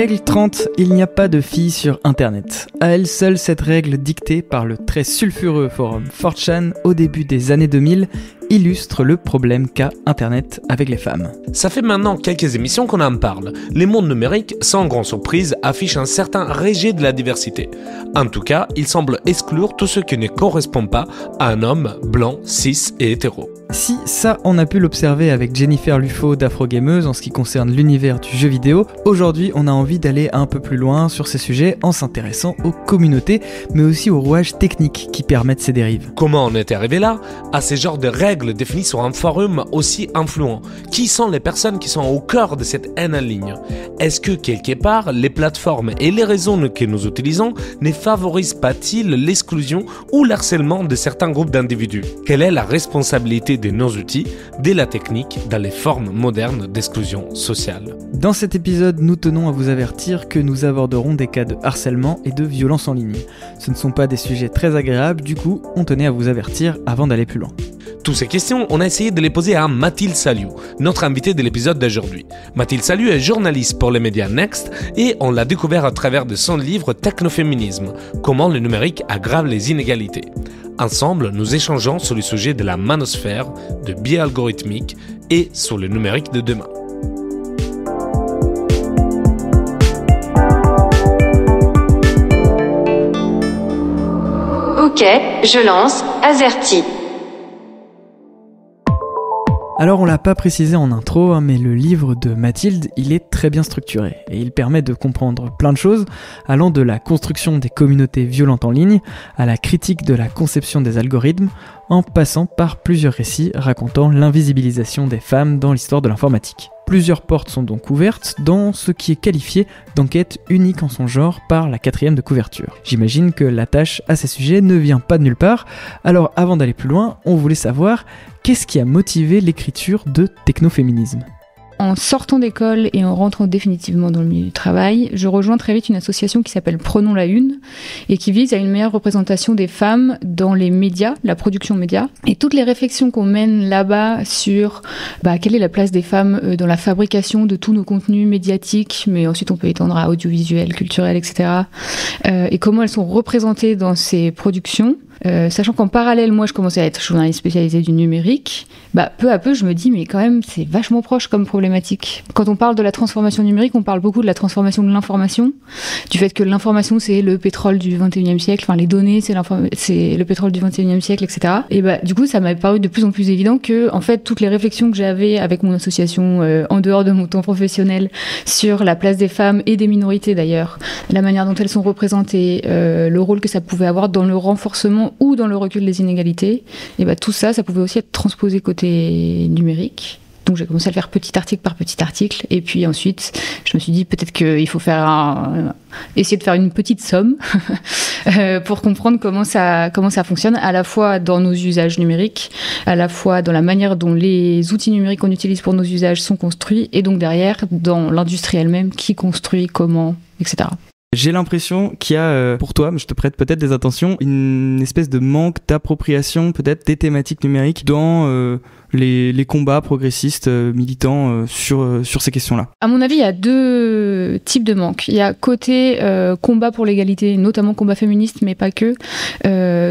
Règle 30, il n'y a pas de filles sur Internet. À elle seule, cette règle dictée par le très sulfureux forum 4chan au début des années 2000 illustre le problème qu'a Internet avec les femmes. Ça fait maintenant quelques émissions qu'on en parle. Les mondes numériques, sans grande surprise, affichent un certain rejet de la diversité. En tout cas, il semble exclure tout ce qui ne correspond pas à un homme blanc, cis et hétéro. Si ça, on a pu l'observer avec Jennifer Lufo d'Afrogameuse en ce qui concerne l'univers du jeu vidéo, aujourd'hui on a envie d'aller un peu plus loin sur ces sujets en s'intéressant aux communautés, mais aussi aux rouages techniques qui permettent ces dérives. Comment on est arrivé là? À ces genres de règles définies sur un forum aussi influent. Qui sont les personnes qui sont au cœur de cette haine en ligne? Est-ce que quelque part, les plateformes et les réseaux que nous utilisons ne favorisent pas-ils l'exclusion ou l'harcèlement de certains groupes d'individus? Quelle est la responsabilité de nos outils, de la technique, dans les formes modernes d'exclusion sociale? Dans cet épisode, nous tenons à vous avertir que nous aborderons des cas de harcèlement et de violence en ligne. Ce ne sont pas des sujets très agréables, du coup, on tenait à vous avertir avant d'aller plus loin. Toutes ces questions, on a essayé de les poser à Mathilde Saliou, notre invitée de l'épisode d'aujourd'hui. Mathilde Saliou est journaliste pour les médias Next et on l'a découvert à travers de son livre Technoféminisme, comment le numérique aggrave les inégalités. Ensemble, nous échangeons sur le sujet de la manosphère, de biais algorithmiques et sur le numérique de demain. Ok, je lance Azerty. Alors on l'a pas précisé en intro, mais le livre de Mathilde, il est très bien structuré et il permet de comprendre plein de choses, allant de la construction des communautés violentes en ligne à la critique de la conception des algorithmes, en passant par plusieurs récits racontant l'invisibilisation des femmes dans l'histoire de l'informatique. Plusieurs portes sont donc ouvertes dans ce qui est qualifié d'enquête unique en son genre par la 4e de couverture. J'imagine que la tâche à ces sujets ne vient pas de nulle part, alors avant d'aller plus loin, on voulait savoir qu'est-ce qui a motivé l'écriture de Technoféminisme. En sortant d'école et en rentrant définitivement dans le milieu du travail, je rejoins très vite une association qui s'appelle Prenons la Une et qui vise à une meilleure représentation des femmes dans les médias, la production média. Et toutes les réflexions qu'on mène là-bas sur quelle est la place des femmes dans la fabrication de tous nos contenus médiatiques, mais ensuite on peut étendre à audiovisuel, culturel, etc. Et comment elles sont représentées dans ces productions. Sachant qu'en parallèle, moi je commençais à être journaliste spécialisée du numérique, peu à peu je me dis mais quand même c'est vachement proche comme problématique. Quand on parle de la transformation numérique, on parle beaucoup de la transformation de l'information, du fait que l'information c'est le pétrole du 21e siècle, enfin les données c'est le pétrole du 21e siècle, etc. Et du coup ça m'avait paru de plus en plus évident que en fait toutes les réflexions que j'avais avec mon association en dehors de mon temps professionnel sur la place des femmes et des minorités d'ailleurs, la manière dont elles sont représentées, le rôle que ça pouvait avoir dans le renforcement ou dans le recul des inégalités, et tout ça pouvait aussi être transposé côté numérique. Donc j'ai commencé à le faire petit article par petit article, et puis ensuite je me suis dit peut-être qu'il faut essayer de faire une petite somme pour comprendre comment ça fonctionne, à la fois dans nos usages numériques, à la fois dans la manière dont les outils numériques qu'on utilise pour nos usages sont construits, et donc derrière dans l'industrie elle-même, qui construit, comment, etc. J'ai l'impression qu'il y a, pour toi, mais je te prête peut-être des attentions, une espèce de manque d'appropriation peut-être des thématiques numériques dans les combats progressistes militants sur ces questions-là. À mon avis, il y a deux types de manques. Il y a côté combat pour l'égalité, notamment combat féministe, mais pas que.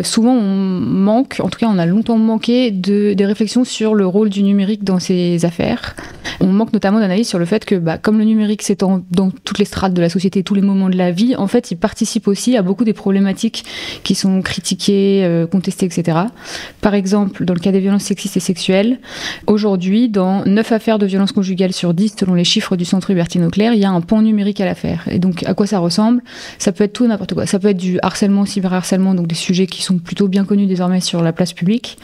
Souvent, on manque, en tout cas on a longtemps manqué des réflexions sur le rôle du numérique dans ces affaires. On manque notamment d'analyse sur le fait que comme le numérique s'étend dans toutes les strates de la société, tous les moments de la vie, en fait, il participe aussi à beaucoup des problématiques qui sont critiquées, contestées, etc. Par exemple, dans le cas des violences sexistes et sexuelles, aujourd'hui, dans 9 affaires de violences conjugales sur 10, selon les chiffres du Centre Hubertine Auclair, il y a un pan numérique à l'affaire. Et donc, à quoi ça ressemble? Ça peut être tout et n'importe quoi. Ça peut être du harcèlement, cyberharcèlement, donc des sujets qui sont plutôt bien connus désormais sur la place publique.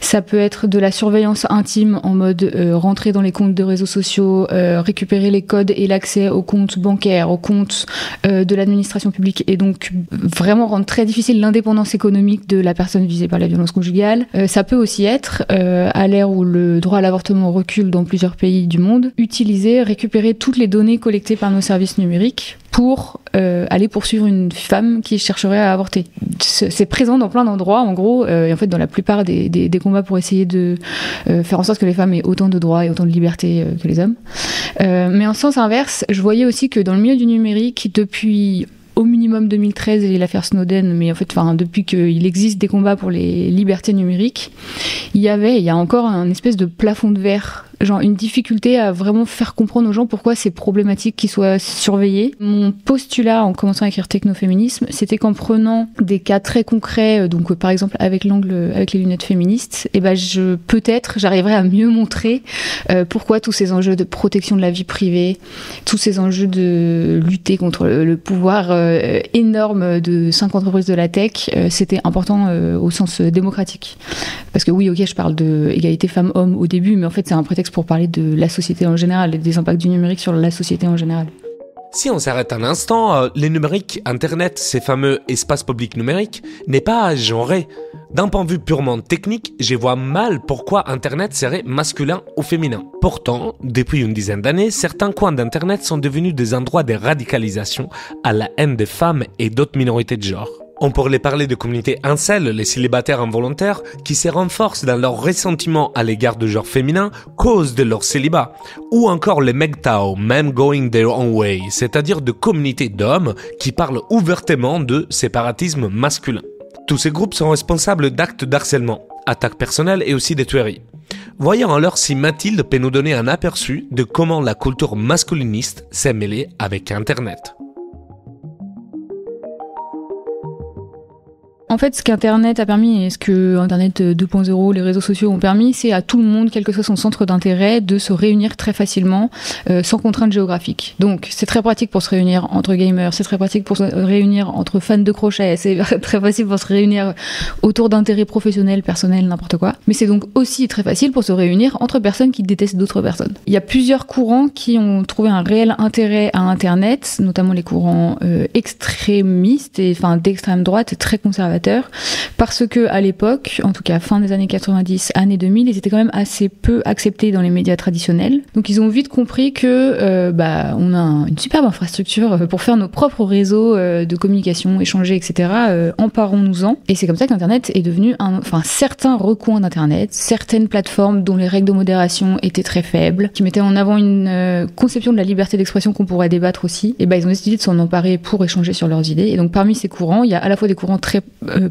Ça peut être de la surveillance intime en mode rentrer dans les comptes de réseaux sociaux, récupérer les codes et l'accès aux comptes bancaires, aux comptes de l'administration publique, et donc vraiment rendre très difficile l'indépendance économique de la personne visée par la violence conjugale. Ça peut aussi être, à l'ère où le droit à l'avortement recule dans plusieurs pays du monde, récupérer toutes les données collectées par nos services numériques pour aller poursuivre une femme qui chercherait à avorter. C'est présent dans plein d'endroits, en gros, et en fait dans la plupart des combats pour essayer de faire en sorte que les femmes aient autant de droits et autant de libertés que les hommes. Mais en sens inverse, je voyais aussi que dans le milieu du numérique, depuis au minimum 2013 et l'affaire Snowden, mais en fait, depuis qu'il existe des combats pour les libertés numériques, il y a encore un espèce de plafond de verre, genre une difficulté à vraiment faire comprendre aux gens pourquoi c'est problématique qu'ils soient surveillés. Mon postulat en commençant à écrire technoféminisme, c'était qu'en prenant des cas très concrets, donc par exemple avec les lunettes féministes, peut-être j'arriverai à mieux montrer pourquoi tous ces enjeux de protection de la vie privée, tous ces enjeux de lutter contre le pouvoir énorme de 5 entreprises de la tech, c'était important au sens démocratique. Parce que oui, ok, je parle d'égalité femmes-hommes au début, mais en fait c'est un prétexte pour parler de la société en général et des impacts du numérique sur la société en général. Si on s'arrête un instant, les numériques, Internet, ces fameux espaces publics numériques, n'est pas genré. D'un point de vue purement technique, je vois mal pourquoi Internet serait masculin ou féminin. Pourtant, depuis une dizaine d'années, certains coins d'Internet sont devenus des endroits de radicalisation à la haine des femmes et d'autres minorités de genre. On pourrait parler de communautés incel, les célibataires involontaires, qui se renforcent dans leur ressentiment à l'égard du genre féminin, cause de leur célibat. Ou encore les MGTOW, Men Going Their Own Way, c'est-à-dire de communautés d'hommes qui parlent ouvertement de séparatisme masculin. Tous ces groupes sont responsables d'actes d'harcèlement, attaques personnelles et aussi de tueries. Voyons alors si Mathilde peut nous donner un aperçu de comment la culture masculiniste s'est mêlée avec Internet. En fait, ce qu'Internet a permis et ce que Internet 2.0, les réseaux sociaux ont permis, c'est à tout le monde, quel que soit son centre d'intérêt, de se réunir très facilement, sans contrainte géographique. Donc, c'est très pratique pour se réunir entre gamers, c'est très pratique pour se réunir entre fans de crochet, c'est très facile pour se réunir autour d'intérêts professionnels, personnels, n'importe quoi. Mais c'est donc aussi très facile pour se réunir entre personnes qui détestent d'autres personnes. Il y a plusieurs courants qui ont trouvé un réel intérêt à Internet, notamment les courants extrémistes, d'extrême droite, très conservateurs, parce que à l'époque, en tout cas fin des années 90, années 2000, ils étaient quand même assez peu acceptés dans les médias traditionnels. Donc ils ont vite compris que on a une superbe infrastructure pour faire nos propres réseaux de communication, échanger, etc. Emparons-nous-en. Et c'est comme ça qu'Internet est devenu certains recoins d'Internet, certaines plateformes dont les règles de modération étaient très faibles, qui mettaient en avant une conception de la liberté d'expression qu'on pourrait débattre aussi. Et ils ont décidé de s'en emparer pour échanger sur leurs idées. Et donc parmi ces courants, il y a à la fois des courants très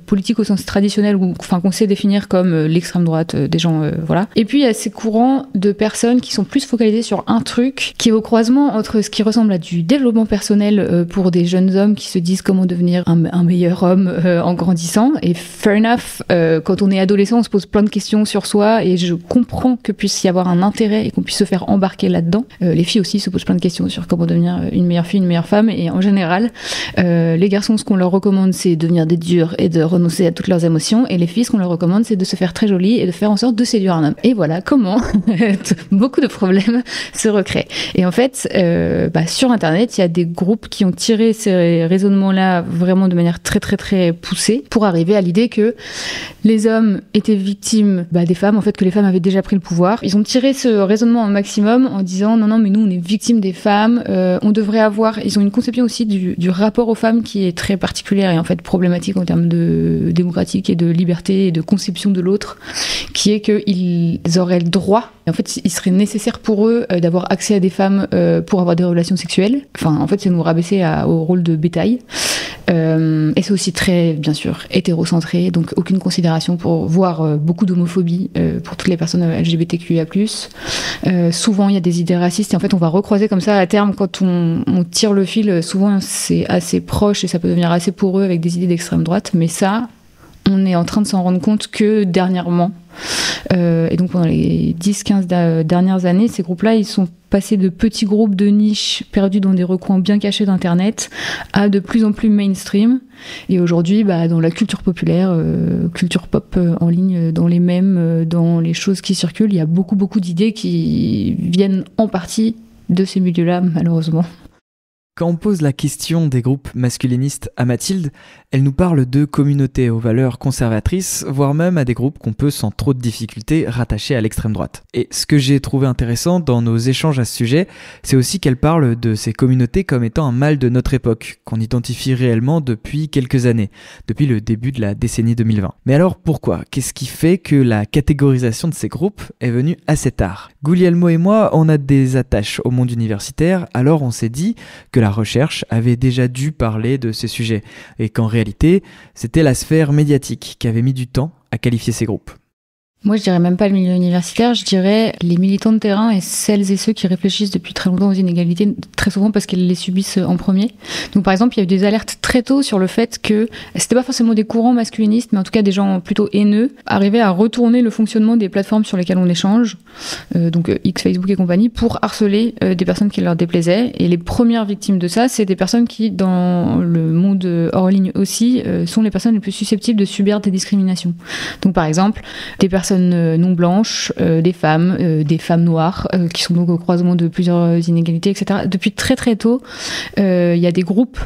politique au sens traditionnel qu'on sait définir comme l'extrême droite des gens voilà, et puis il y a ces courants de personnes qui sont plus focalisées sur un truc qui est au croisement entre ce qui ressemble à du développement personnel pour des jeunes hommes qui se disent comment devenir un meilleur homme en grandissant, et fair enough, quand on est adolescent on se pose plein de questions sur soi et je comprends que puisse y avoir un intérêt et qu'on puisse se faire embarquer là-dedans. Les filles aussi se posent plein de questions sur comment devenir une meilleure fille, une meilleure femme, et en général les garçons, ce qu'on leur recommande c'est devenir des durs et de renoncer à toutes leurs émotions, et les filles, ce qu'on leur recommande, c'est de se faire très jolie et de faire en sorte de séduire un homme. Et voilà comment beaucoup de problèmes se recréent. Et en fait, sur Internet, il y a des groupes qui ont tiré ces raisonnements-là vraiment de manière très très très poussée pour arriver à l'idée que les hommes étaient victimes des femmes, en fait, que les femmes avaient déjà pris le pouvoir. Ils ont tiré ce raisonnement au maximum en disant non, mais nous, on est victimes des femmes, on devrait avoir... Ils ont une conception aussi du rapport aux femmes qui est très particulière et en fait problématique en termes de démocratique et de liberté et de conception de l'autre, qui est qu'ils auraient le droit, et en fait il serait nécessaire pour eux d'avoir accès à des femmes pour avoir des relations sexuelles. En fait c'est nous rabaisser au rôle de bétail, et c'est aussi très bien sûr hétérocentré, donc aucune considération pour voir beaucoup d'homophobie pour toutes les personnes LGBTQIA+. Souvent il y a des idées racistes et en fait on va recroiser comme ça à terme quand on tire le fil, souvent c'est assez proche et ça peut devenir assez poreux avec des idées d'extrême droite, mais ça on est en train de s'en rendre compte que dernièrement. Et donc pendant les 10-15 dernières années, ces groupes-là, ils sont passés de petits groupes de niche perdus dans des recoins bien cachés d'Internet à de plus en plus mainstream. Et aujourd'hui, dans la culture populaire, culture pop en ligne, dans les mèmes, dans les choses qui circulent, il y a beaucoup d'idées qui viennent en partie de ces milieux-là, malheureusement. Quand on pose la question des groupes masculinistes à Mathilde, elle nous parle de communautés aux valeurs conservatrices, voire même à des groupes qu'on peut sans trop de difficultés rattacher à l'extrême droite. Et ce que j'ai trouvé intéressant dans nos échanges à ce sujet, c'est aussi qu'elle parle de ces communautés comme étant un mal de notre époque, qu'on identifie réellement depuis quelques années, depuis le début de la décennie 2020. Mais alors pourquoi ? Qu'est-ce qui fait que la catégorisation de ces groupes est venue assez tard ? Guglielmo et moi, on a des attaches au monde universitaire, alors on s'est dit que la recherche avait déjà dû parler de ces sujets, et qu'en réalité, c'était la sphère médiatique qui avait mis du temps à qualifier ces groupes. Moi, je dirais même pas le milieu universitaire, je dirais les militants de terrain et celles et ceux qui réfléchissent depuis très longtemps aux inégalités, très souvent parce qu'ils les subissent en premier. Donc, par exemple, il y a eu des alertes très tôt sur le fait que c'était pas forcément des courants masculinistes, mais en tout cas des gens plutôt haineux, arrivaient à retourner le fonctionnement des plateformes sur lesquelles on échange, donc X, Facebook et compagnie, pour harceler des personnes qui leur déplaisaient. Et les premières victimes de ça, c'est des personnes qui, dans le monde hors ligne aussi, sont les personnes les plus susceptibles de subir des discriminations. Donc, par exemple, des personnes non blanches, des femmes noires, qui sont donc au croisement de plusieurs inégalités, etc. Depuis très très tôt, il y a des groupes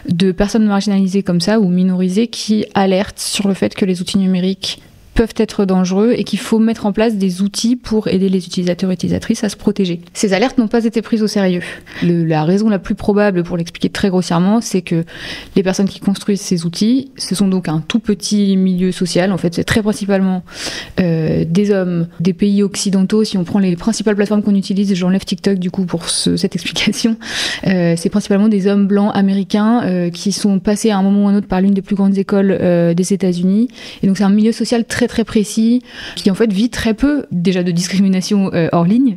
de personnes marginalisées comme ça, ou minorisées, qui alertent sur le fait que les outils numériques peuvent être dangereux et qu'il faut mettre en place des outils pour aider les utilisateurs et utilisatrices à se protéger. Ces alertes n'ont pas été prises au sérieux. La raison la plus probable, pour l'expliquer très grossièrement, c'est que les personnes qui construisent ces outils, ce sont donc un tout petit milieu social. En fait, c'est très principalement des hommes des pays occidentaux. Si on prend les principales plateformes qu'on utilise, j'enlève TikTok du coup pour cette explication, c'est principalement des hommes blancs américains qui sont passés à un moment ou à un autre par l'une des plus grandes écoles des États-Unis. Et donc c'est un milieu social très précis, qui en fait vit très peu déjà de discrimination hors ligne,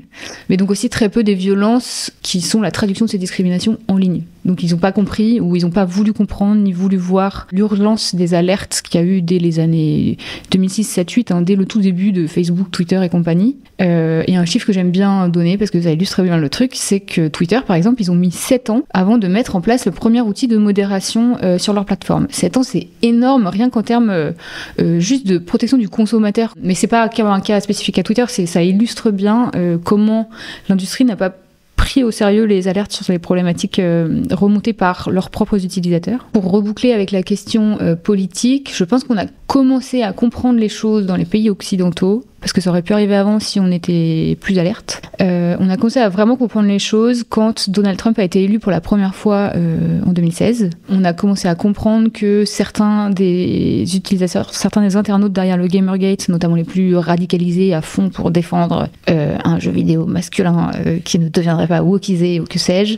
mais donc aussi très peu des violences qui sont la traduction de ces discriminations en ligne. Donc ils n'ont pas compris, ou ils n'ont pas voulu comprendre, ni voulu voir l'urgence des alertes qu'il y a eu dès les années 2006, 7, 8, dès le tout début de Facebook, Twitter et compagnie. Et un chiffre que j'aime bien donner, parce que ça illustre très bien le truc, c'est que Twitter, par exemple, ils ont mis 7 ans avant de mettre en place le premier outil de modération sur leur plateforme. 7 ans, c'est énorme, rien qu'en termes juste de protection du consommateur. Mais c'est pas un cas spécifique à Twitter, ça illustre bien comment l'industrie n'a pas pris au sérieux les alertes sur les problématiques remontées par leurs propres utilisateurs. Pour reboucler avec la question politique, je pense qu'on a commencé à comprendre les choses dans les pays occidentaux, parce que ça aurait pu arriver avant si on était plus alerte. On a commencé à vraiment comprendre les choses quand Donald Trump a été élu pour la première fois en 2016. On a commencé à comprendre que certains des utilisateurs, certains des internautes derrière le Gamergate, notamment les plus radicalisés à fond pour défendre un jeu vidéo masculin qui ne deviendrait pas wokisé ou que sais-je,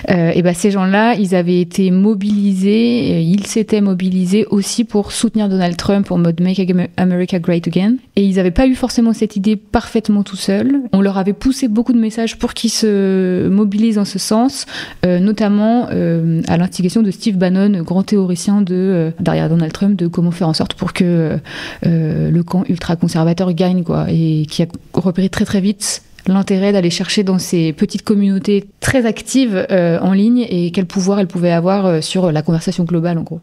et ben ces gens-là, ils avaient été mobilisés, ils s'étaient mobilisés aussi pour soutenir Donald Trump en mode Make America Great Again. Et ils n'avaient pas eu forcément cette idée parfaitement tout seuls. On leur avait poussé beaucoup de messages pour qu'ils se mobilisent en ce sens, notamment à l'instigation de Steve Bannon, grand théoricien derrière Donald Trump, de comment faire en sorte pour que le camp ultra-conservateur gagne, quoi, et qui a repéré très très vite l'intérêt d'aller chercher dans ces petites communautés très actives en ligne et quel pouvoir elles pouvaient avoir sur la conversation globale, en gros.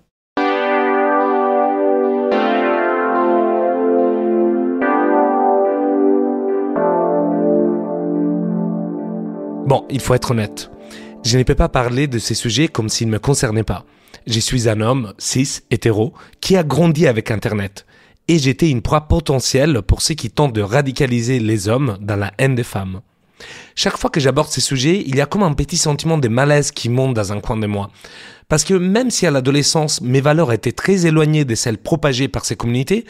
Bon, il faut être honnête. Je ne peux pas parler de ces sujets comme s'ils ne me concernaient pas. Je suis un homme, cis, hétéro, qui a grandi avec Internet. Et j'étais une proie potentielle pour ceux qui tentent de radicaliser les hommes dans la haine des femmes. Chaque fois que j'aborde ces sujets, il y a comme un petit sentiment de malaise qui monte dans un coin de moi. Parce que même si à l'adolescence, mes valeurs étaient très éloignées de celles propagées par ces communautés,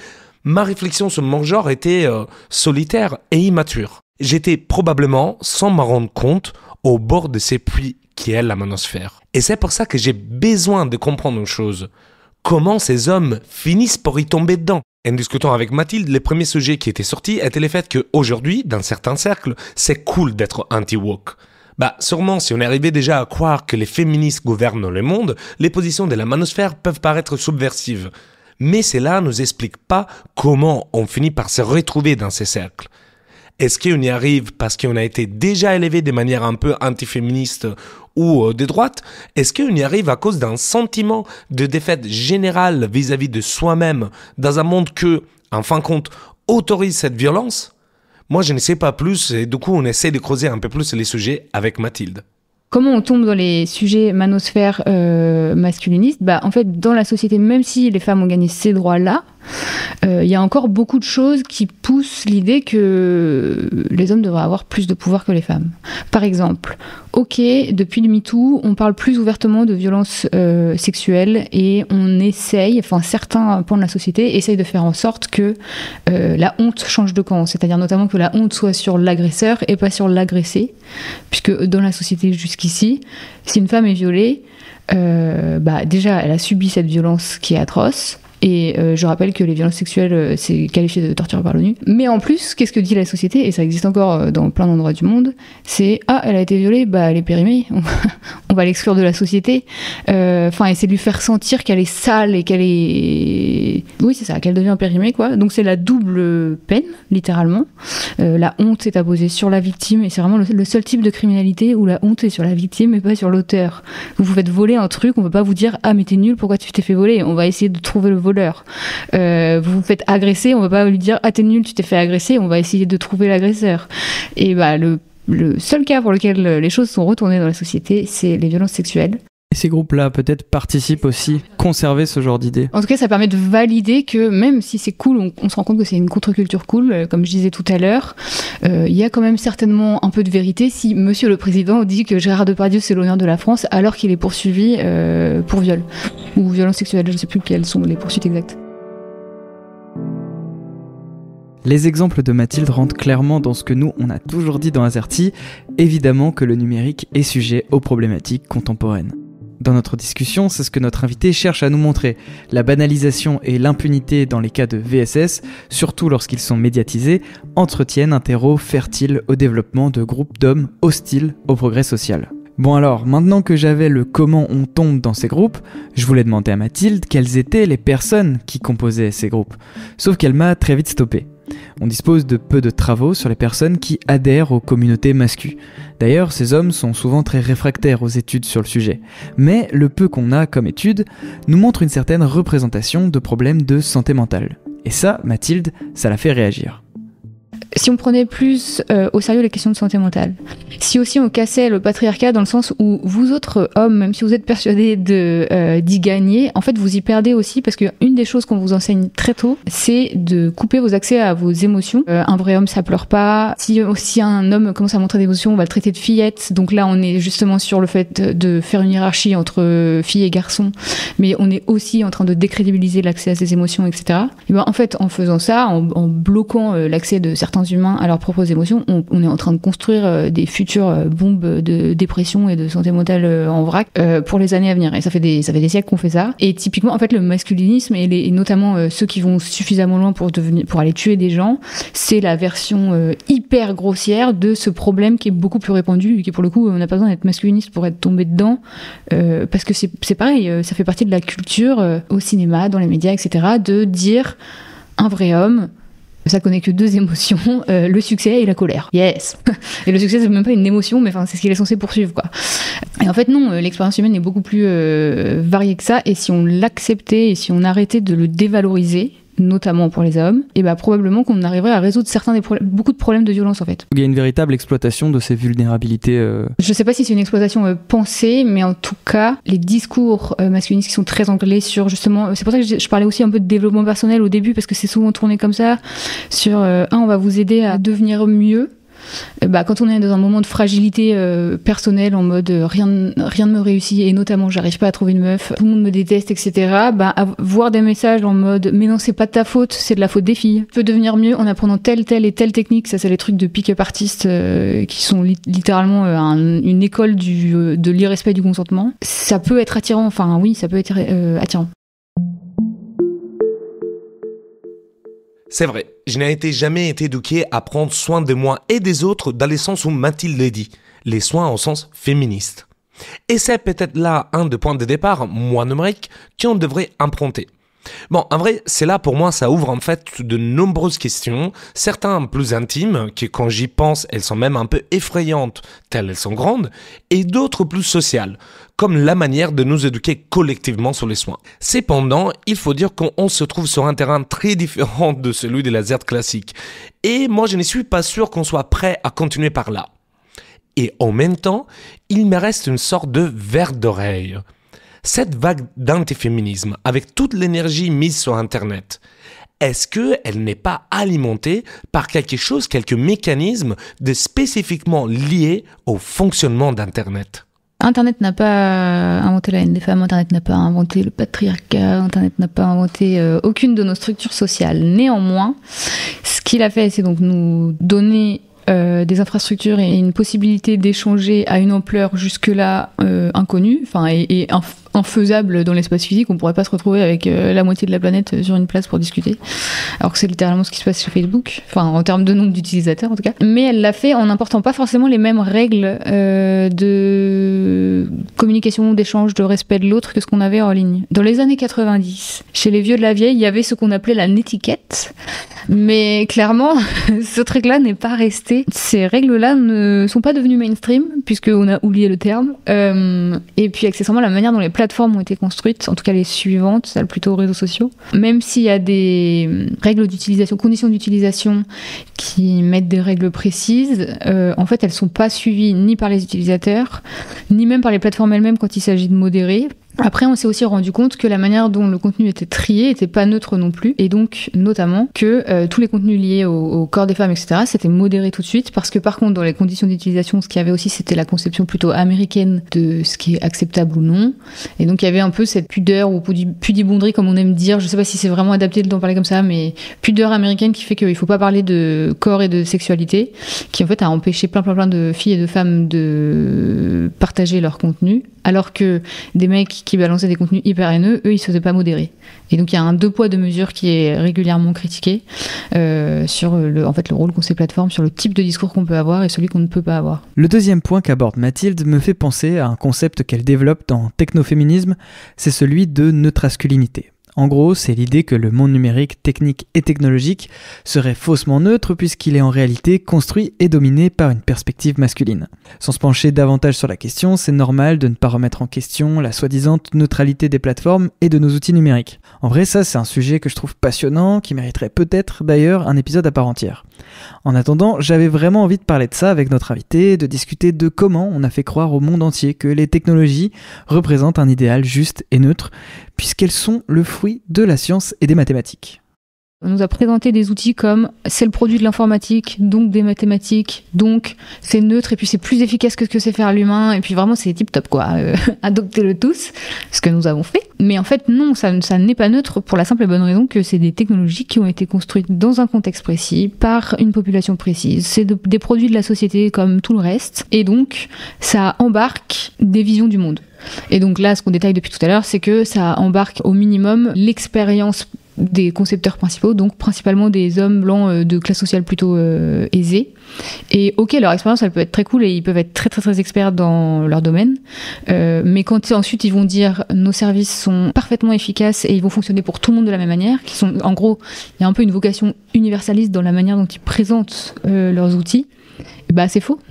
ma réflexion sur mon genre était solitaire et immature. J'étais probablement, sans m'en rendre compte, au bord de ces puits qui est la manosphère. Et c'est pour ça que j'ai besoin de comprendre une chose. Comment ces hommes finissent pour y tomber dedans? En discutant avec Mathilde, les premiers sujets qui étaient sortis étaient le fait qu'aujourd'hui, dans certains cercles, c'est cool d'être anti-woke. Sûrement, si on est arrivé déjà à croire que les féministes gouvernent le monde, les positions de la manosphère peuvent paraître subversives. Mais cela ne nous explique pas comment on finit par se retrouver dans ces cercles. Est-ce qu'on y arrive parce qu'on a été déjà élevé de manière un peu antiféministe ou de droite? Est-ce qu'on y arrive à cause d'un sentiment de défaite générale vis-à-vis de soi-même dans un monde que, en fin de compte, autorise cette violence? Moi, je ne sais pas plus et du coup, on essaie de creuser un peu plus les sujets avec Mathilde. comment on tombe dans les sujets manosphères masculinistes ? En fait, dans la société, même si les femmes ont gagné ces droits-là, il y a encore beaucoup de choses qui poussent l'idée que les hommes devraient avoir plus de pouvoir que les femmes. Par exemple, depuis le MeToo, on parle plus ouvertement de violences sexuelles et on essaye, certains pans de la société essayent de faire en sorte que la honte change de camp, c'est-à-dire notamment que la honte soit sur l'agresseur et pas sur l'agressé, puisque dans la société jusqu'ici, si une femme est violée, déjà elle a subi cette violence qui est atroce. Et je rappelle que les violences sexuelles, c'est qualifié de torture par l'ONU. Mais en plus, qu'est-ce que dit la société ? Et ça existe encore dans plein d'endroits du monde. C'est « Ah, elle a été violée, elle est périmée. On va l'exclure de la société. » essayer de lui faire sentir qu'elle est sale et qu'elle est... Oui, c'est ça, qu'elle devient périmée, quoi. Donc c'est la double peine, littéralement. La honte est apposée sur la victime et c'est vraiment le seul type de criminalité où la honte est sur la victime et pas sur l'auteur. Vous vous faites voler un truc, on peut pas vous dire « Ah, mais t'es nul, pourquoi tu t'es fait voler ?» On va essayer de trouver le voleur. Vous vous faites agresser, on va pas lui dire « Ah, t'es nul, tu t'es fait agresser », on va essayer de trouver l'agresseur. Et le seul cas pour lequel les choses sont retournées dans la société, c'est les violences sexuelles. Et ces groupes-là, peut-être, participent aussi à conserver ce genre d'idées. En tout cas, ça permet de valider que même si c'est cool, on se rend compte que c'est une contre-culture cool, comme je disais tout à l'heure, il y a quand même certainement un peu de vérité si Monsieur le Président dit que Gérard Depardieu, c'est l'honneur de la France, alors qu'il est poursuivi pour viol ou violence sexuelle, je ne sais plus quelles sont les poursuites exactes. Les exemples de Mathilde rentrent clairement dans ce que nous, on a toujours dit dans Azerty, évidemment que le numérique est sujet aux problématiques contemporaines. Dans notre discussion, c'est ce que notre invité cherche à nous montrer. La banalisation et l'impunité dans les cas de VSS, surtout lorsqu'ils sont médiatisés, entretiennent un terreau fertile au développement de groupes d'hommes hostiles au progrès social. Bon alors, maintenant que j'avais le comment on tombe dans ces groupes, je voulais demander à Mathilde quelles étaient les personnes qui composaient ces groupes. Sauf qu'elle m'a très vite stoppé. On dispose de peu de travaux sur les personnes qui adhèrent aux communautés mascu. D'ailleurs, ces hommes sont souvent très réfractaires aux études sur le sujet. Mais le peu qu'on a comme études nous montre une certaine représentation de problèmes de santé mentale. Et ça, Mathilde, ça l'a fait réagir. Si on prenait plus au sérieux les questions de santé mentale, si aussi on cassait le patriarcat dans le sens où vous autres hommes, même si vous êtes persuadés d'y gagner, en fait vous y perdez aussi parce qu'une des choses qu'on vous enseigne très tôt, c'est de couper vos accès à vos émotions. Un vrai homme ça pleure pas. Si un homme commence à montrer des émotions, on va le traiter de fillette. Donc là on est justement sur le fait de faire une hiérarchie entre filles et garçons, mais on est aussi en train de décrédibiliser l'accès à ses émotions, etc. Et en fait en faisant ça, en bloquant l'accès de certains humains à leurs propres émotions, on est en train de construire des futures bombes de dépression et de santé mentale en vrac pour les années à venir. Et ça fait des siècles qu'on fait ça. Et typiquement, en fait, le masculinisme et notamment ceux qui vont suffisamment loin pour aller tuer des gens, c'est la version hyper grossière de ce problème qui est beaucoup plus répandu et qui, pour le coup, on n'a pas besoin d'être masculiniste pour être tombé dedans parce que c'est pareil, ça fait partie de la culture au cinéma, dans les médias, etc., de dire un vrai homme, ça connaît que deux émotions, le succès et la colère. Yes. Et le succès, c'est même pas une émotion, mais c'est ce qu'il est censé poursuivre, quoi. Et en fait, non, l'expérience humaine est beaucoup plus variée que ça. Et si on l'acceptait et si on arrêtait de le dévaloriser, notamment pour les hommes, et probablement qu'on arriverait à résoudre beaucoup de problèmes de violence, en fait. Il y a une véritable exploitation de ces vulnérabilités. Je sais pas si c'est une exploitation pensée, mais en tout cas, les discours masculinistes qui sont très ancrés sur, justement, c'est pour ça que je parlais aussi un peu de développement personnel au début, parce que c'est souvent tourné comme ça, sur on va vous aider à devenir mieux. Quand on est dans un moment de fragilité personnelle, en mode rien ne me réussit et notamment j'arrive pas à trouver une meuf, tout le monde me déteste, etc. Voir des messages en mode mais non, c'est pas de ta faute, c'est de la faute des filles. Tu peux devenir mieux en apprenant telle et telle technique. Ça, c'est les trucs de pick-up artistes qui sont littéralement une école de l'irrespect du consentement. Ça peut être attirant, enfin oui, ça peut être attirant. C'est vrai, je n'ai jamais été éduqué à prendre soin de moi et des autres dans le sens où Mathilde l'a dit, les soins au sens féministe. Et c'est peut-être là un des points de départ, moi numérique, qu'on devrait emprunter. Bon, en vrai, c'est là pour moi, ça ouvre en fait de nombreuses questions, certaines plus intimes, qui quand j'y pense, elles sont même un peu effrayantes, telles elles sont grandes, et d'autres plus sociales, comme la manière de nous éduquer collectivement sur les soins. Cependant, il faut dire qu'on se trouve sur un terrain très différent de celui de la ZERT classique, et moi je ne suis pas sûr qu'on soit prêt à continuer par là. Et en même temps, il me reste une sorte de verre d'oreille. Cette vague d'antiféminisme, avec toute l'énergie mise sur Internet, est-ce qu'elle n'est pas alimentée par quelques mécanismes spécifiquement liés au fonctionnement d'Internet ? Internet n'a pas inventé la haine des femmes, Internet n'a pas inventé le patriarcat, Internet n'a pas inventé aucune de nos structures sociales. Néanmoins, ce qu'il a fait, c'est donc nous donner des infrastructures et une possibilité d'échanger à une ampleur jusque-là inconnue, et infaisable dans l'espace physique. On pourrait pas se retrouver avec la moitié de la planète sur une place pour discuter, alors que c'est littéralement ce qui se passe sur Facebook, en termes de nombre d'utilisateurs en tout cas. Mais elle l'a fait en n'important pas forcément les mêmes règles de communication, d'échange, de respect de l'autre que ce qu'on avait en ligne. Dans les années 90, chez les vieux de la vieille, il y avait ce qu'on appelait la netiquette, mais clairement, ce truc-là n'est pas resté. Ces règles-là ne sont pas devenues mainstream, puisqu'on a oublié le terme, et puis accessoirement la manière dont les plateformes ont été construites, en tout cas les suivantes, celles plutôt aux réseaux sociaux, même s'il y a des règles d'utilisation, conditions d'utilisation qui mettent des règles précises, en fait elles sont pas suivies ni par les utilisateurs, ni même par les plateformes elles-mêmes quand il s'agit de modérer. Après, on s'est aussi rendu compte que la manière dont le contenu était trié était pas neutre non plus, et donc notamment que tous les contenus liés au corps des femmes, etc., c'était modéré tout de suite, parce que par contre, dans les conditions d'utilisation, ce qu'il y avait aussi, c'était la conception plutôt américaine de ce qui est acceptable ou non, et donc il y avait un peu cette pudeur ou pudibonderie, comme on aime dire, je sais pas si c'est vraiment adapté d'en parler comme ça, mais pudeur américaine qui fait qu'il faut pas parler de corps et de sexualité, qui en fait a empêché plein de filles et de femmes de partager leur contenu, alors que des mecs qui balançaient des contenus hyper haineux, eux, ils se faisaient pas modérer. Et donc, il y a un 2 poids 2 mesures qui est régulièrement critiqué sur le rôle qu'ont ces plateformes, sur le type de discours qu'on peut avoir et celui qu'on ne peut pas avoir. Le deuxième point qu'aborde Mathilde me fait penser à un concept qu'elle développe dans Technoféminisme, c'est celui de neutrasculinité. En gros, c'est l'idée que le monde numérique, technique et technologique serait faussement neutre puisqu'il est en réalité construit et dominé par une perspective masculine. Sans se pencher davantage sur la question, c'est normal de ne pas remettre en question la soi-disant neutralité des plateformes et de nos outils numériques. En vrai, ça c'est un sujet que je trouve passionnant, qui mériterait peut-être d'ailleurs un épisode à part entière. En attendant, j'avais vraiment envie de parler de ça avec notre invité, de discuter de comment on a fait croire au monde entier que les technologies représentent un idéal juste et neutre, puisqu'elles sont le fruit de la science et des mathématiques. On nous a présenté des outils comme c'est le produit de l'informatique, donc des mathématiques, donc c'est neutre et puis c'est plus efficace que ce que sait faire l'humain et puis vraiment c'est tip top quoi, adoptez-le tous, ce que nous avons fait. Mais en fait non, ça n'est pas neutre pour la simple et bonne raison que c'est des technologies qui ont été construites dans un contexte précis, par une population précise, c'est des produits de la société comme tout le reste et donc ça embarque des visions du monde. Et donc là ce qu'on détaille depuis tout à l'heure c'est que ça embarque au minimum l'expérience des concepteurs principaux, donc principalement des hommes blancs de classe sociale plutôt aisée. Et ok, leur expérience, elle peut être très cool et ils peuvent être très très très experts dans leur domaine, mais quand ensuite ils vont dire nos services sont parfaitement efficaces et ils vont fonctionner pour tout le monde de la même manière, qui sont en gros, il y a un peu une vocation universaliste dans la manière dont ils présentent leurs outils, bah c'est faux.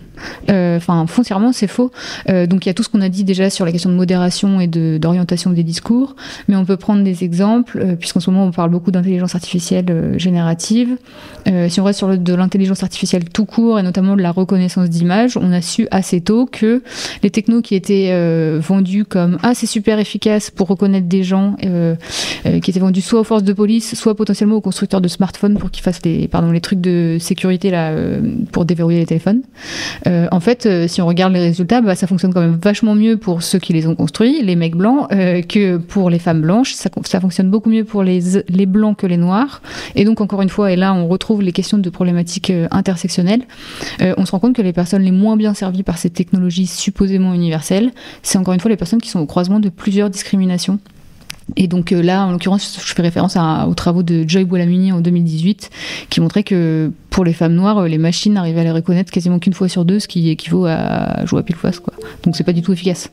Foncièrement c'est faux. Donc il y a tout ce qu'on a dit déjà sur la question de modération et d'orientation des discours, mais on peut prendre des exemples puisqu'en ce moment on parle beaucoup d'intelligence artificielle générative. Si on reste sur de l'intelligence artificielle tout court et notamment de la reconnaissance d'images, on a su assez tôt que les technos qui étaient vendus comme c'est super efficace pour reconnaître des gens, qui étaient vendus soit aux forces de police, soit potentiellement aux constructeurs de smartphones pour qu'ils fassent les trucs de sécurité là, pour déverrouiller les téléphones. En fait, si on regarde les résultats, ça fonctionne quand même vachement mieux pour ceux qui les ont construits, les mecs blancs, que pour les femmes blanches. Ça fonctionne beaucoup mieux pour les blancs que les noirs. Et donc, encore une fois, et là, on retrouve les questions de problématiques intersectionnelles. On se rend compte que les personnes les moins bien servies par ces technologies supposément universelles, c'est encore une fois les personnes qui sont au croisement de plusieurs discriminations. Et donc là, en l'occurrence, je fais référence aux travaux de Joy Buolamwini en 2018, qui montraient que pour les femmes noires, les machines arrivaient à les reconnaître quasiment qu'une fois sur deux, ce qui équivaut à jouer à pile face, quoi. Donc c'est pas du tout efficace.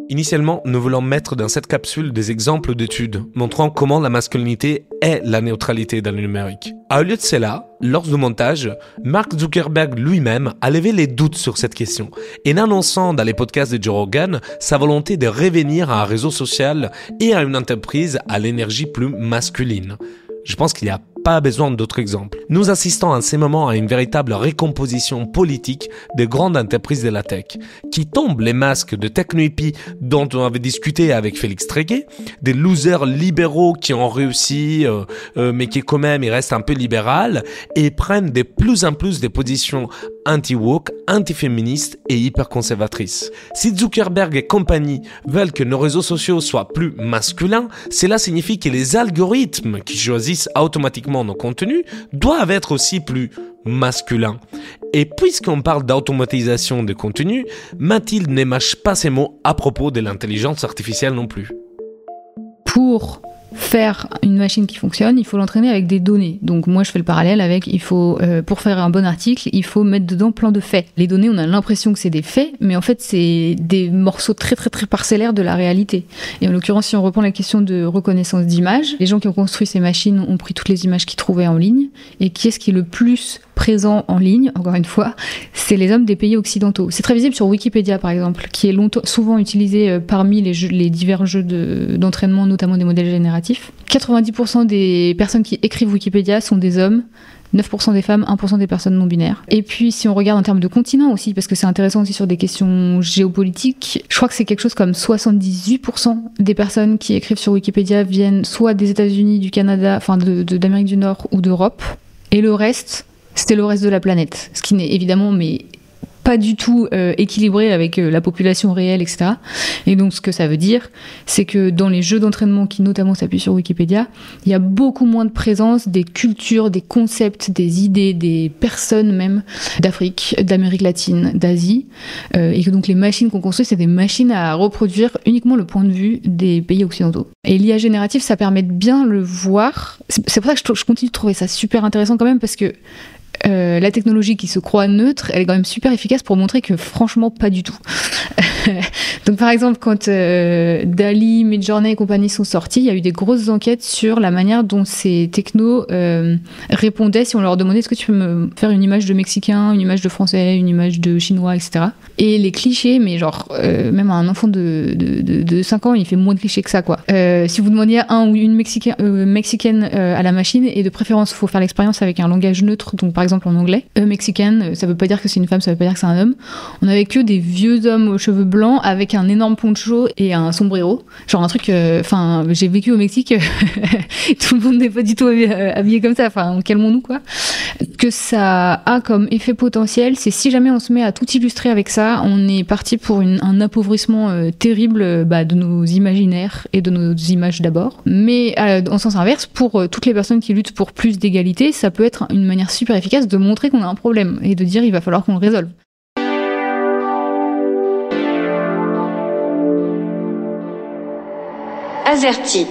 Initialement, nous voulons mettre dans cette capsule des exemples d'études montrant comment la masculinité est la neutralité dans le numérique. Au lieu de cela, lors du montage, Mark Zuckerberg lui-même a levé les doutes sur cette question et annonçant dans les podcasts de Joe Rogan sa volonté de revenir à un réseau social et à une entreprise à l'énergie plus masculine. Je pense qu'il y a Pas besoin d'autres exemples. Nous assistons en ces moments à une véritable récomposition politique des grandes entreprises de la tech, qui tombent les masques de techno-hippies dont on avait discuté avec Félix Tréguet, des losers libéraux qui ont réussi, mais qui quand même ils restent un peu libérales, et prennent de plus en plus des positions anti-woke, anti-féministes et hyper-conservatrices. Si Zuckerberg et compagnie veulent que nos réseaux sociaux soient plus masculins, cela signifie que les algorithmes qui choisissent automatiquement nos contenus doivent être aussi plus masculins. Et puisqu'on parle d'automatisation de contenu, Mathilde ne mâche pas ses mots à propos de l'intelligence artificielle non plus. Pour faire une machine qui fonctionne, il faut l'entraîner avec des données. Donc moi je fais le parallèle avec, pour faire un bon article, il faut mettre dedans plein de faits. Les données, on a l'impression que c'est des faits, mais en fait c'est des morceaux très très très parcellaires de la réalité. Et en l'occurrence, si on reprend la question de reconnaissance d'images, les gens qui ont construit ces machines ont pris toutes les images qu'ils trouvaient en ligne, et qui est-ce qui est le plus présent en ligne, encore une fois, c'est les hommes des pays occidentaux. C'est très visible sur Wikipédia, par exemple, qui est souvent utilisé parmi les divers jeux d'entraînement, notamment des modèles génératifs. 90% des personnes qui écrivent Wikipédia sont des hommes, 9% des femmes, 1% des personnes non binaires. Et puis, si on regarde en termes de continent aussi, parce que c'est intéressant aussi sur des questions géopolitiques, je crois que c'est quelque chose comme 78% des personnes qui écrivent sur Wikipédia viennent soit des États-Unis, du Canada, enfin d'Amérique du Nord ou d'Europe. Et le reste, c'était le reste de la planète. Ce qui n'est évidemment pas du tout équilibré avec la population réelle, etc. Et donc ce que ça veut dire, c'est que dans les jeux d'entraînement qui notamment s'appuient sur Wikipédia, il y a beaucoup moins de présence des cultures, des concepts, des idées, des personnes même d'Afrique, d'Amérique latine, d'Asie, et que donc les machines qu'on construit, c'est des machines à reproduire uniquement le point de vue des pays occidentaux. Et l'IA générative, ça permet de bien le voir. C'est pour ça que je continue de trouver ça super intéressant quand même, parce que la technologie qui se croit neutre, elle est quand même super efficace pour montrer que franchement pas du tout. Donc par exemple, quand DALL-E, Midjourney et compagnie sont sortis, il y a eu des grosses enquêtes sur la manière dont ces technos répondaient si on leur demandait est-ce que tu peux me faire une image de Mexicain, une image de Français, une image de Chinois, etc. Et les clichés, mais genre même un enfant de 5 ans, il fait moins de clichés que ça, quoi. Si vous demandiez un ou une mexicaine à la machine, et de préférence, il faut faire l'expérience avec un langage neutre, donc par exemple en anglais, mexicaine, ça veut pas dire que c'est une femme, ça veut pas dire que c'est un homme. On avait que des vieux hommes aux cheveux blancs avec un énorme poncho et un sombrero, genre un truc, j'ai vécu au Mexique, tout le monde n'est pas du tout habillé comme ça, calmons-nous, quoi. Que ça a comme effet potentiel, c'est si jamais on se met à tout illustrer avec ça, on est parti pour un appauvrissement terrible de nos imaginaires et de nos images d'abord. Mais en sens inverse, pour toutes les personnes qui luttent pour plus d'égalité, ça peut être une manière super efficace de montrer qu'on a un problème et de dire il va falloir qu'on le résolve. Azerty.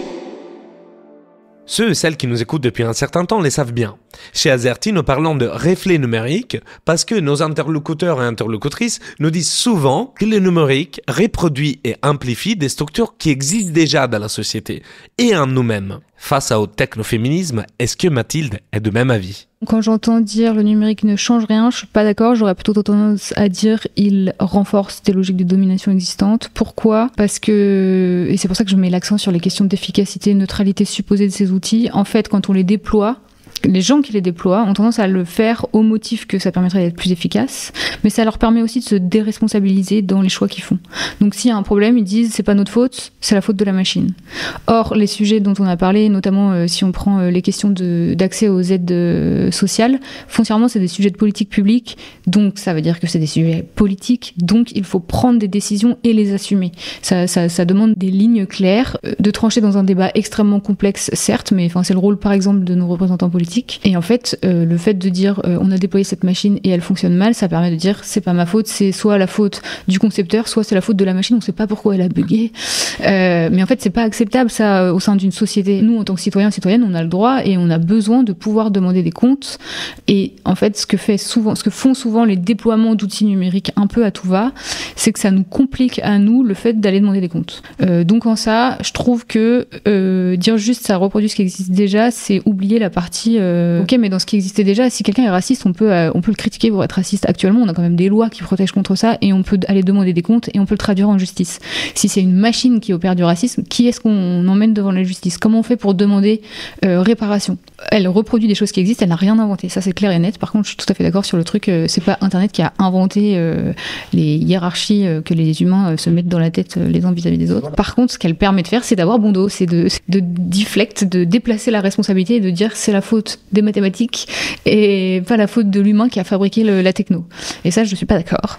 Ceux et celles qui nous écoutent depuis un certain temps les savent bien. Chez Azerty, nous parlons de reflet numérique parce que nos interlocuteurs et interlocutrices nous disent souvent que le numérique reproduit et amplifie des structures qui existent déjà dans la société et en nous-mêmes. Face au technoféminisme, est-ce que Mathilde est de même avis ? Quand j'entends dire le numérique ne change rien, je suis pas d'accord. J'aurais plutôt tendance à dire il renforce des logiques de domination existantes. Pourquoi ? Parce que, et c'est pour ça que je mets l'accent sur les questions d'efficacité, neutralité supposée de ces outils. En fait, quand on les déploie, les gens qui les déploient ont tendance à le faire au motif que ça permettrait d'être plus efficace, mais ça leur permet aussi de se déresponsabiliser dans les choix qu'ils font. Donc s'il y a un problème, ils disent c'est pas notre faute, c'est la faute de la machine. Or, les sujets dont on a parlé, notamment si on prend les questions d'accès aux aides sociales, foncièrement c'est des sujets de politique publique, donc ça veut dire que c'est des sujets politiques, donc il faut prendre des décisions et les assumer. Ça demande des lignes claires, de trancher dans un débat extrêmement complexe, certes, mais c'est le rôle par exemple de nos représentants politiques. Et en fait, le fait de dire on a déployé cette machine et elle fonctionne mal, ça permet de dire c'est pas ma faute, c'est soit la faute du concepteur, soit c'est la faute de la machine, on sait pas pourquoi elle a bugué. Mais en fait, c'est pas acceptable ça au sein d'une société. Nous, en tant que citoyens, citoyennes, on a le droit et on a besoin de pouvoir demander des comptes. Et en fait, ce que font souvent les déploiements d'outils numériques un peu à tout va, c'est que ça nous complique à nous le fait d'aller demander des comptes. Donc en ça, je trouve que dire juste ça reproduit ce qui existe déjà, c'est oublier la partie ok, mais dans ce qui existait déjà, si quelqu'un est raciste, on peut le critiquer pour être raciste. Actuellement, on a quand même des lois qui protègent contre ça et on peut aller demander des comptes et on peut le traduire en justice. Si c'est une machine qui opère du racisme, qui est-ce qu'on emmène devant la justice? Comment on fait pour demander réparation? Elle reproduit des choses qui existent, elle n'a rien inventé. Ça, c'est clair et net. Par contre, je suis tout à fait d'accord sur le truc, c'est pas Internet qui a inventé les hiérarchies que les humains se mettent dans la tête les uns vis-à-vis des autres. Par contre, ce qu'elle permet de faire, c'est d'avoir bon dos, c'est de deflect, de déplacer la responsabilité et de dire c'est la faute des mathématiques et pas la faute de l'humain qui a fabriqué la techno. Et ça, je suis pas d'accord.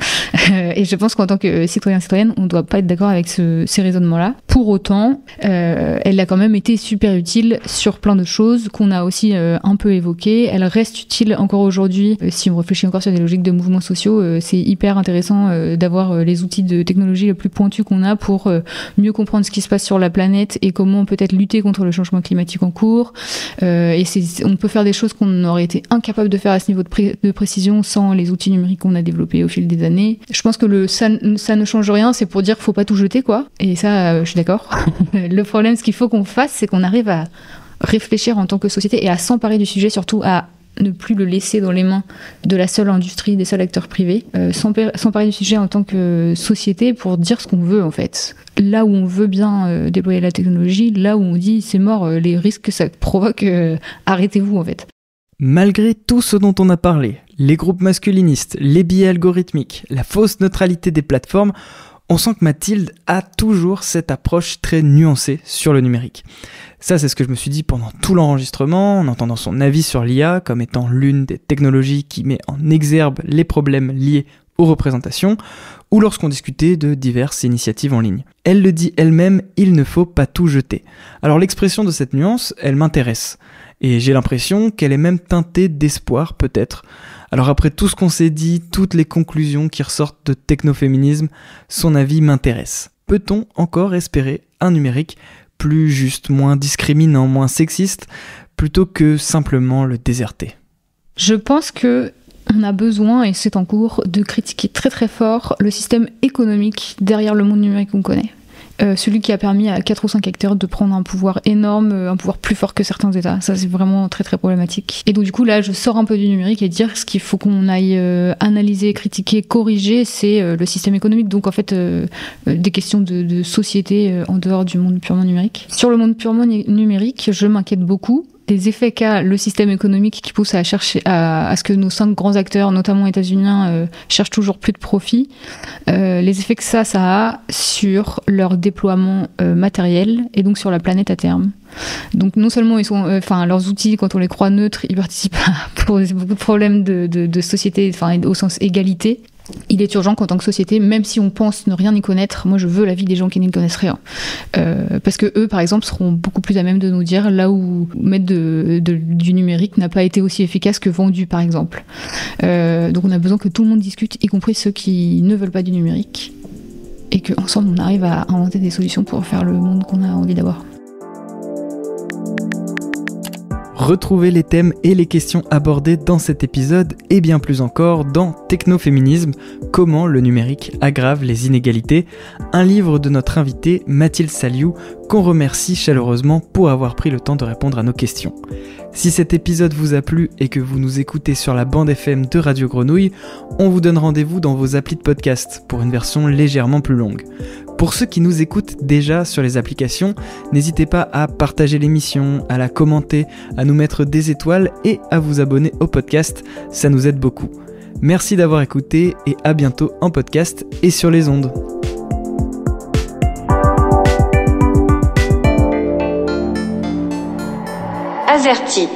Et je pense qu'en tant que citoyen-citoyenne, on doit pas être d'accord avec ces raisonnements-là. Pour autant, elle a quand même été super utile sur plein de choses qu'on a aussi un peu évoquées. Elle reste utile encore aujourd'hui. Si on réfléchit encore sur des logiques de mouvements sociaux, c'est hyper intéressant d'avoir les outils de technologie les plus pointus qu'on a pour mieux comprendre ce qui se passe sur la planète et comment peut-être lutter contre le changement climatique en cours. Et on peut faire des choses qu'on aurait été incapable de faire à ce niveau de précision sans les outils numériques qu'on a développés au fil des années. Je pense que ça ne change rien, c'est pour dire qu'il faut pas tout jeter, quoi. Et ça, je suis d'accord. Le problème, ce qu'il faut qu'on fasse, c'est qu'on arrive à réfléchir en tant que société et à s'emparer du sujet, surtout à ne plus le laisser dans les mains de la seule industrie, des seuls acteurs privés, s'emparer du sujet en tant que société pour dire ce qu'on veut, en fait. Là où on veut bien déployer la technologie, là où on dit c'est mort, les risques que ça provoque, arrêtez-vous, en fait. Malgré tout ce dont on a parlé, les groupes masculinistes, les biais algorithmiques, la fausse neutralité des plateformes, on sent que Mathilde a toujours cette approche très nuancée sur le numérique. Ça, c'est ce que je me suis dit pendant tout l'enregistrement, en entendant son avis sur l'IA comme étant l'une des technologies qui met en exergue les problèmes liés aux représentations, ou lorsqu'on discutait de diverses initiatives en ligne. Elle le dit elle-même, il ne faut pas tout jeter. Alors l'expression de cette nuance, elle m'intéresse. Et j'ai l'impression qu'elle est même teintée d'espoir, peut-être. Alors après tout ce qu'on s'est dit, toutes les conclusions qui ressortent de technoféminisme, son avis m'intéresse. Peut-on encore espérer un numérique plus juste, moins discriminant, moins sexiste, plutôt que simplement le déserter? Je pense que on a besoin, et c'est en cours, de critiquer très très fort le système économique derrière le monde numérique qu'on connaît. Celui qui a permis à 4 ou 5 acteurs de prendre un pouvoir énorme, un pouvoir plus fort que certains États. Ça, c'est vraiment très très problématique. Et donc du coup, là, je sors un peu du numérique et dire ce qu'il faut qu'on aille analyser, critiquer, corriger, c'est le système économique. Donc en fait, des questions de société en dehors du monde purement numérique. Sur le monde purement numérique, je m'inquiète beaucoup des effets qu'a le système économique qui pousse à chercher à ce que nos 5 grands acteurs, notamment états-uniens, cherchent toujours plus de profit. Les effets que ça a sur leur déploiement matériel et donc sur la planète à terme. Donc non seulement ils sont, leurs outils, quand on les croit neutres, ils participent à poser beaucoup de problèmes de société, au sens égalité. Il est urgent qu'en tant que société, même si on pense ne rien y connaître, moi je veux l'avis des gens qui n'y connaissent rien. Parce que eux, par exemple, seront beaucoup plus à même de nous dire là où mettre du numérique n'a pas été aussi efficace que vendu, par exemple. Donc on a besoin que tout le monde discute, y compris ceux qui ne veulent pas du numérique, et qu'ensemble on arrive à inventer des solutions pour faire le monde qu'on a envie d'avoir. Retrouvez les thèmes et les questions abordées dans cet épisode et bien plus encore dans Technoféminisme, comment le numérique aggrave les inégalités, un livre de notre invitée Mathilde Saliou qu'on remercie chaleureusement pour avoir pris le temps de répondre à nos questions. Si cet épisode vous a plu et que vous nous écoutez sur la bande FM de Radio Grenouille, on vous donne rendez-vous dans vos applis de podcast pour une version légèrement plus longue. Pour ceux qui nous écoutent déjà sur les applications, n'hésitez pas à partager l'émission, à la commenter, à nous mettre des étoiles et à vous abonner au podcast, ça nous aide beaucoup. Merci d'avoir écouté et à bientôt en podcast et sur les ondes. Azerty.